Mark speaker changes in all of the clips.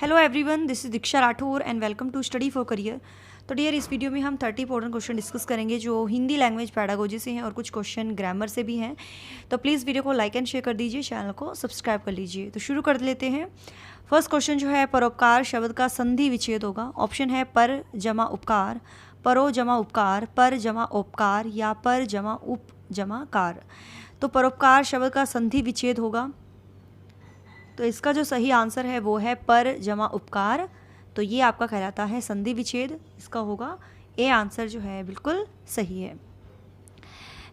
Speaker 1: Hello everyone, this is Diksha Rathore and welcome to study for career. तो dear, इस video में हम 30 इंपॉर्टेंट क्वेश्चन डिस्कस करेंगे जो हिंदी लैंग्वेज पैडागोजी से हैं और कुछ क्वेश्चन ग्रामर से भी हैं। तो प्लीज़ वीडियो को लाइक एंड शेयर कर दीजिए, चैनल को सब्सक्राइब कर लीजिए। तो शुरू कर लेते हैं। फर्स्ट क्वेश्चन जो है, परोपकार शब्द का संधि विच्छेद होगा। ऑप्शन है पर जमा उपकार, परो जमा उपकार, पर जमा उपकार या पर जमा उप जमा कार। तो परोपकार शब्द का संधि विच्छेद होगा, तो इसका जो सही आंसर है वो है पर जमा उपकार। तो ये आपका कहलाता है संधि विच्छेद, इसका होगा ए आंसर जो है बिल्कुल सही है।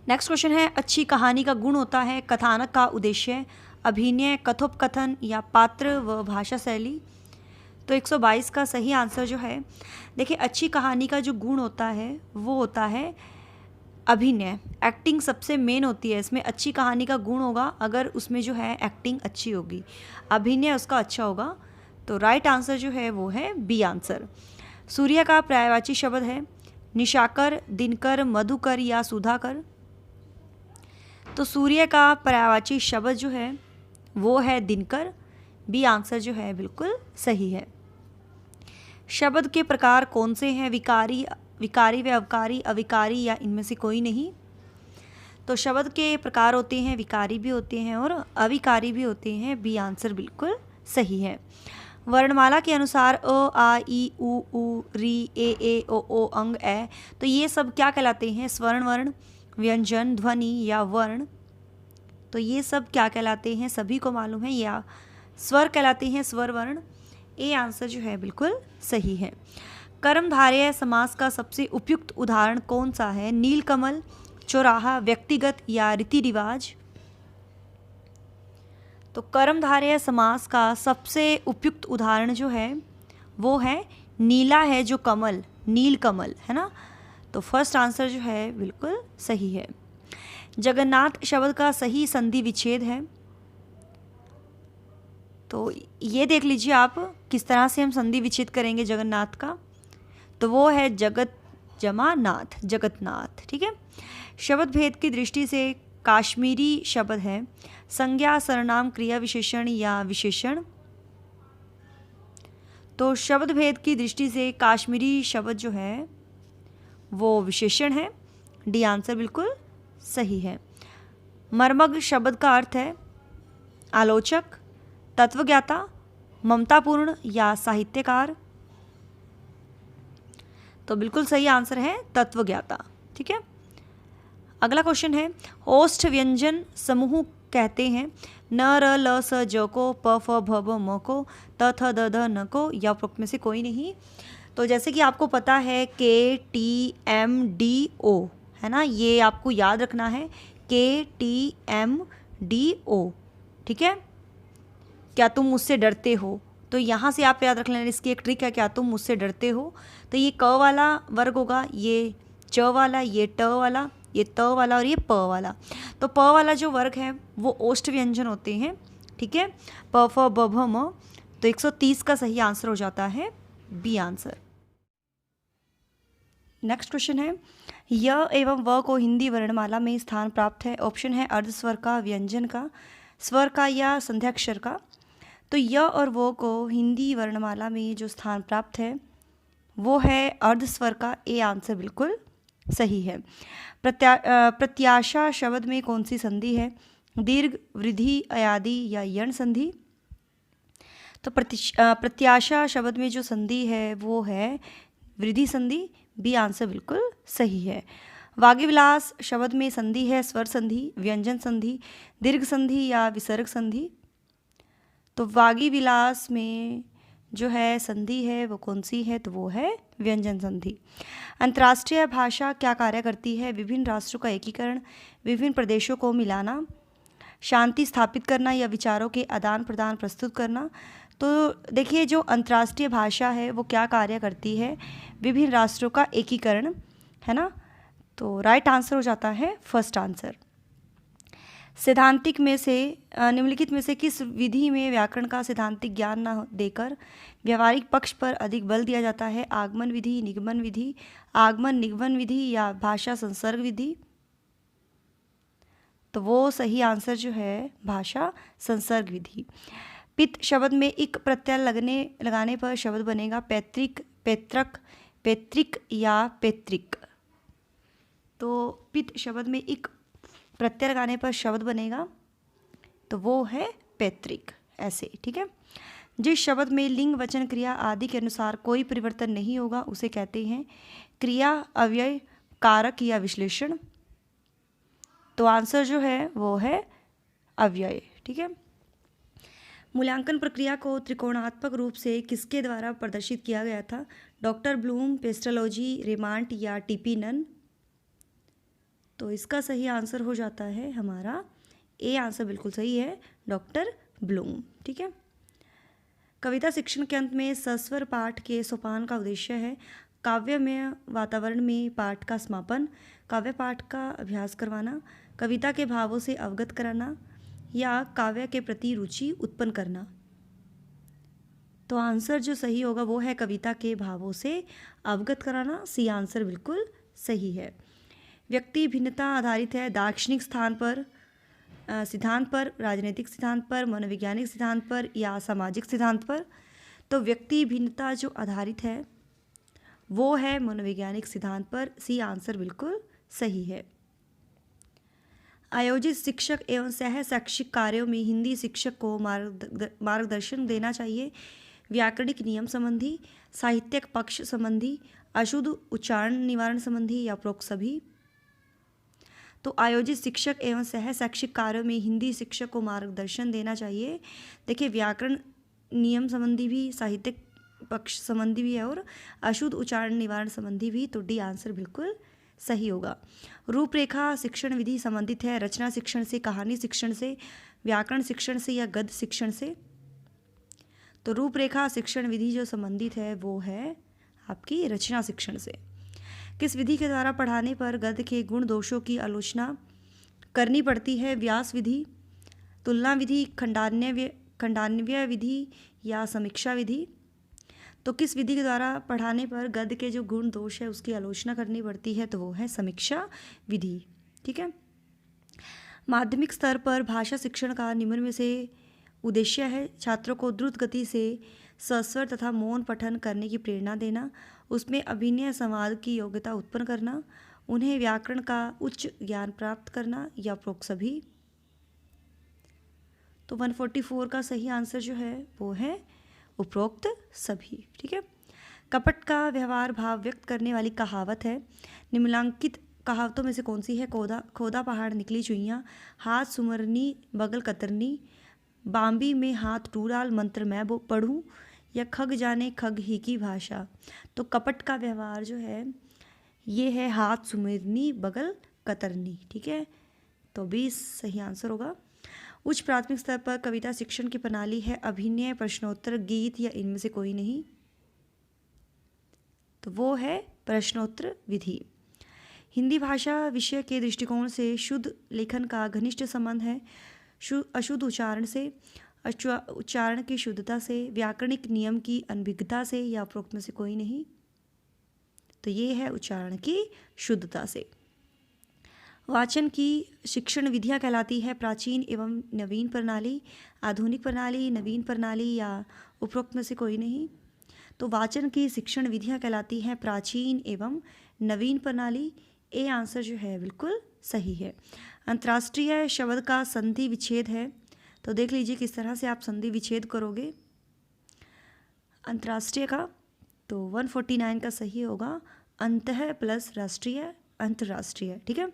Speaker 1: नेक्स्ट क्वेश्चन है, अच्छी कहानी का गुण होता है कथानक का उद्देश्य, अभिनय, कथोपकथन या पात्र व भाषा शैली। तो 122 का सही आंसर जो है, देखिए अच्छी कहानी का जो गुण होता है वो होता है अभिनय। एक्टिंग सबसे मेन होती है इसमें। अच्छी कहानी का गुण होगा अगर उसमें जो है एक्टिंग अच्छी होगी, अभिनय उसका अच्छा होगा। तो राइट आंसर जो है वो है बी आंसर। सूर्य का पर्यायवाची शब्द है निशाकर, दिनकर, मधुकर या सुधाकर। तो सूर्य का पर्यायवाची शब्द जो है वो है दिनकर। बी आंसर जो है बिल्कुल सही है। शब्द के प्रकार कौन से हैं? विकारी, विकारी व अवकारी, अविकारी या इनमें से कोई नहीं। तो शब्द के प्रकार होते हैं, विकारी भी होते हैं और अविकारी भी होते हैं। बी आंसर बिल्कुल सही है। वर्णमाला के अनुसार अ, आ, ई, उ, री, ए, ओ, अंग, ए। तो ये सब क्या कहलाते हैं? स्वर्ण वर्ण, व्यंजन, ध्वनि या वर्ण। तो ये सब क्या कहलाते हैं? सभी को मालूम है, या स्वर कहलाते हैं, स्वर वर्ण। ए आंसर जो है बिल्कुल सही है। कर्मधारय समास का सबसे उपयुक्त उदाहरण कौन सा है? नीलकमल, चौराहा, व्यक्तिगत या रीति रिवाज। तो कर्मधारय समास का सबसे उपयुक्त उदाहरण जो है वो है नीला है जो कमल, नीलकमल है ना। तो फर्स्ट आंसर जो है बिल्कुल सही है। जगन्नाथ शब्द का सही संधि विच्छेद है, तो ये देख लीजिए आप किस तरह से हम संधि विच्छेद करेंगे जगन्नाथ का। तो वो है जगत जमा नाथ, जगतनाथ। ठीक है। शब्द भेद की दृष्टि से काश्मीरी शब्द है संज्ञा, सर्वनाम, क्रिया विशेषण या विशेषण। तो शब्द भेद की दृष्टि से काश्मीरी शब्द जो है वो विशेषण है। डी आंसर बिल्कुल सही है। मर्मज्ञ शब्द का अर्थ है आलोचक, तत्वज्ञाता, ममतापूर्ण या साहित्यकार। तो बिल्कुल सही आंसर है तत्वज्ञाता। ठीक है। अगला क्वेश्चन है, ओष्ठ व्यंजन समूह कहते हैं न, र, ल, स, ज को, प, फ, भ, ब, म को, त, थ, द, ध, न को या उपरोक्त में से कोई नहीं। तो जैसे कि आपको पता है के, टी, एम, डी, ओ है ना, ये आपको याद रखना है। के, टी, एम, डी, ओ। ठीक है। क्या तुम मुझसे डरते हो, तो यहाँ से आप याद रख लेना, इसकी एक ट्रिक है, क्या तुम मुझसे डरते हो। तो ये क वाला वर्ग होगा, ये च वाला, ये ट वाला, ये त वाला और ये प वाला। तो प वाला जो वर्ग है वो ओष्ठ व्यंजन होते हैं। ठीक है। प, फ, ब, भ, म। तो 130 का सही आंसर हो जाता है बी आंसर। नेक्स्ट क्वेश्चन है, य एवं व को हिंदी वर्णमाला में स्थान प्राप्त है। ऑप्शन है अर्धस्वर का, व्यंजन का, स्वर का या संध्याक्षर का। तो य और वो को हिंदी वर्णमाला में जो स्थान प्राप्त है वो है अर्धस्वर का। ए आंसर बिल्कुल सही है। प्रत्याशा शब्द में कौन सी संधि है? दीर्घ, वृद्धि, अयादि या यण संधि। तो प्रत्याशा शब्द में जो संधि है वो है वृद्धि संधि। बी आंसर बिल्कुल सही है। वागीविलास शब्द में संधि है स्वर संधि, व्यंजन संधि, दीर्घ संधि या विसर्ग संधि। तो वागीविलास में जो है संधि है वो कौन सी है? तो वो है व्यंजन संधि। अंतर्राष्ट्रीय भाषा क्या कार्य करती है? विभिन्न राष्ट्रों का एकीकरण, विभिन्न प्रदेशों को मिलाना, शांति स्थापित करना या विचारों के आदान प्रदान प्रस्तुत करना। तो देखिए जो अंतर्राष्ट्रीय भाषा है वो क्या कार्य करती है? विभिन्न राष्ट्रों का एकीकरण है ना। तो राइट आंसर हो जाता है फर्स्ट आंसर। सैद्धांतिक में से निम्नलिखित में से किस विधि में व्याकरण का सैद्धांतिक ज्ञान न देकर व्यावहारिक पक्ष पर अधिक बल दिया जाता है? आगमन विधि, निगमन विधि, आगमन निगमन विधि या भाषा संसर्ग विधि। तो वो सही आंसर जो है भाषा संसर्ग विधि। पित शब्द में इक प्रत्यय लगाने पर शब्द बनेगा पैतृक, पैतृक, पैतृक या पैतृक। तो पित शब्द में इक प्रत्यय लगाने पर शब्द बनेगा तो वो है पैतृक, ऐसे, ठीक है। जिस शब्द में लिंग, वचन, क्रिया आदि के अनुसार कोई परिवर्तन नहीं होगा उसे कहते हैं क्रिया, अव्यय, कारक या विश्लेषण। तो आंसर जो है वो है अव्यय, ठीक है। मूल्यांकन प्रक्रिया को त्रिकोणात्मक रूप से किसके द्वारा प्रदर्शित किया गया था? डॉक्टर ब्लूम, पेस्टोलॉजी, रेमांड या टीपी नन। तो इसका सही आंसर हो जाता है हमारा ए आंसर, बिल्कुल सही है, डॉक्टर ब्लूम, ठीक है। कविता शिक्षण के अंत में सस्वर पाठ के सोपान का उद्देश्य है काव्यमय वातावरण में पाठ का समापन, काव्य पाठ का अभ्यास करवाना, कविता के भावों से अवगत कराना या काव्य के प्रति रुचि उत्पन्न करना। तो आंसर जो सही होगा वो है कविता के भावों से अवगत कराना, सी आंसर बिल्कुल सही है। व्यक्ति भिन्नता आधारित है दार्शनिक सिद्धांत पर, राजनीतिक सिद्धांत पर, मनोवैज्ञानिक सिद्धांत पर या सामाजिक सिद्धांत पर। तो व्यक्ति भिन्नता जो आधारित है वो है मनोवैज्ञानिक सिद्धांत पर, सी आंसर बिल्कुल सही है। आयोजित शिक्षक एवं सह शैक्षिक कार्यों में हिंदी शिक्षक को मार्गदर्शन देना चाहिए व्याकरणिक नियम संबंधी, साहित्यिक पक्ष संबंधी, अशुद्ध उच्चारण निवारण संबंधी या उपरोक्त सभी। तो आयोजित शिक्षक एवं सह शैक्षिक कार्यों में हिंदी शिक्षक को मार्गदर्शन देना चाहिए। देखिए व्याकरण नियम संबंधी भी, साहित्यिक पक्ष संबंधी भी है और अशुद्ध उच्चारण निवारण संबंधी भी। तो डी आंसर बिल्कुल सही होगा। रूपरेखा शिक्षण विधि संबंधित है रचना शिक्षण से, कहानी शिक्षण से, व्याकरण शिक्षण से या गद्य शिक्षण से। तो रूपरेखा शिक्षण विधि जो संबंधित है वो है आपकी रचना शिक्षण से। किस विधि के द्वारा पढ़ाने पर गद्य के गुण दोषों की आलोचना करनी पड़ती है? व्यास विधि, तुलना विधि, खंडान्वय विधि या समीक्षा विधि। तो किस विधि के द्वारा पढ़ाने पर गद्य के जो गुण दोष है उसकी आलोचना करनी पड़ती है? तो वो है समीक्षा विधि, ठीक है। माध्यमिक स्तर पर भाषा शिक्षण का निम्न में से उद्देश्य है छात्रों को द्रुत गति से सस्वर तथा मौन पठन करने की प्रेरणा देना, उसमें अभिनय संवाद की योग्यता उत्पन्न करना, उन्हें व्याकरण का उच्च ज्ञान प्राप्त करना या उपरोक्त सभी। तो 144 का सही आंसर जो है वो है उपरोक्त सभी, ठीक है। कपट का व्यवहार भाव व्यक्त करने वाली कहावत है निम्नलिखित कहावतों में से कौन सी है? खोदा पहाड़ निकली चुइयाँ, हाथ सुमरनी बगल कतरनी, बाम्बी में हाथ टू डाल मंत्र मैं पढ़ूं या खग जाने खग ही की भाषा। तो कपट का व्यवहार जो है ये है हाथ सुमरनी बगल कतरनी, ठीक है। तो 20 सही आंसर होगा। उच्च प्राथमिक स्तर पर कविता शिक्षण की प्रणाली है अभिनय, प्रश्नोत्तर, गीत या इनमें से कोई नहीं। तो वो है प्रश्नोत्तर विधि। हिंदी भाषा विषय के दृष्टिकोण से शुद्ध लेखन का घनिष्ठ संबंध है अशुद्ध उच्चारण से, उच्चारण की शुद्धता से, व्याकरणिक नियम की अनभिज्ञता से या उपरोक्त में से कोई नहीं। तो ये है उच्चारण की शुद्धता से। वाचन की शिक्षण विधियाँ कहलाती है प्राचीन एवं नवीन प्रणाली, आधुनिक प्रणाली, नवीन प्रणाली या उपरोक्त में से कोई नहीं। तो वाचन की शिक्षण विधियाँ कहलाती हैं प्राचीन एवं नवीन प्रणाली, ए आंसर जो है बिल्कुल सही है। अंतर्राष्ट्रीय शब्द का संधि विच्छेद है, तो देख लीजिए किस तरह से आप संधि विच्छेद करोगे अंतर्राष्ट्रीय का। तो 149 का सही होगा अंतः प्लस राष्ट्रीय अंतर्राष्ट्रीय, ठीक है।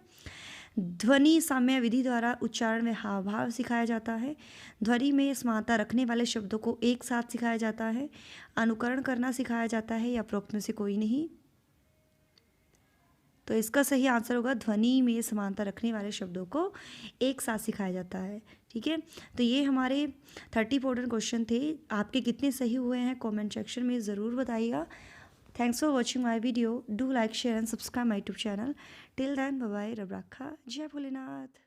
Speaker 1: ध्वनि साम्य विधि द्वारा उच्चारण में हाव भाव सिखाया जाता है, ध्वनि में समानता रखने वाले शब्दों को एक साथ सिखाया जाता है, अनुकरण करना सिखाया जाता है या उपरोक्त में से कोई नहीं। तो इसका सही आंसर होगा ध्वनि में समानता रखने वाले शब्दों को एक साथ सिखाया जाता है, ठीक है। तो ये हमारे 30 इंपॉर्टेंट क्वेश्चन थे। आपके कितने सही हुए हैं कमेंट सेक्शन में ज़रूर बताइएगा। Thanks for watching my video. Do like share and subscribe my YouTube channel. Till then bye bye, रब रखा, जय भोलेनाथ।